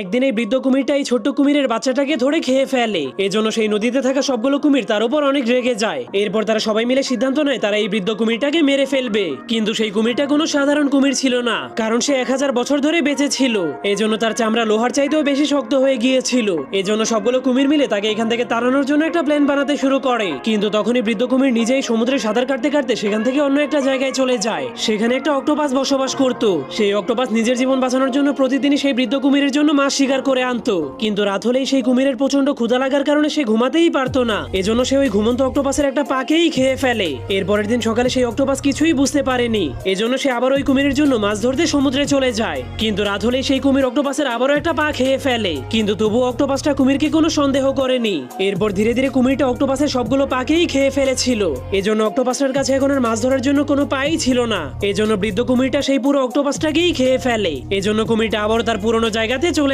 একদিন এই বৃদ্ধ কুমিরটা এই ছোট্ট কুমিরের বাচ্চাটাকে ধরে খেয়ে ফেলে। এজন্য সেই নদীতে থাকা সবগুলো কুমির তার উপর অনেক রেগে যায়। এরপর তারা সবাই মিলে সিদ্ধান্ত নেয় তারা এই বৃদ্ধ কুমিরটাকে মেরে ফেলবে। কিন্তু সেই কুমিরটা কোনো সাধারণ কুমির ছিল না, কারণ সে 1000 বছর ধরে বেঁচে ছিল। এজন্য তার চামড়া লোহার চাইতেও বেশি শক্ত হয়ে গিয়েছিল। এজন্য সবগুলো কুমির মিলে তাকে এখান থেকে তাড়ানোর জন্য একটা প্ল্যান বানাতে শুরু করে। কিন্তু তখনই বৃদ্ধ কুমির নিজেই সমুদ্রে সাঁতার কাটতে কাটতে সেখান থেকে অন্য একটা জায়গায় চলে যায়। সেখানে একটা অক্টোপাস বসবাস করত। সেই অক্টোপাস নিজের জীবন বাঁচানোর জন্য প্রতিদিনই সেই বৃদ্ধ কুমিরের জন্য মাছ শিকার করে আনতো। কিন্তু রাত হলেই সেই কুমিরের প্রচন্ড ক্ষুধা লাগার কারণে সে ঘুমাতেই পারতো না। এজন্য সে ওই ঘুমন্ত অক্টোপাসের একটা পাকেই খেয়ে ফেলে। এরপরের দিন সকালে সেই অক্টোপাস কিছুই বুঝতে পারেনি। এজন্য সে আবার ওই কুমিরের জন্য মাছ ধরতে সমুদ্রে চলে যায়। কিন্তু রাত হলেই সেই কুমির অক্টোপাসের আবারও একটা পা খেয়ে ফেলে। কিন্তু তবুও অক্টোপাসটা কুমিরকে কোনো সন্দেহ করেনি। এরপর ধীরে ধীরে কুমিরটা অক্টোপাসের সবগুলো পাকেই খেয়ে ফেলেছিল। এজন্য অক্টোপাসটার কাছে এখন আর মাছ ধরার জন্য কোনো পাই ছিল না। এজন্য বৃদ্ধ কুমিরটা সেই পুরো অক্টোপাসটাকেই খেয়ে ফেলে। এজন্য কুমিরটা আবারও তার পুরনো জায়গাতে চলে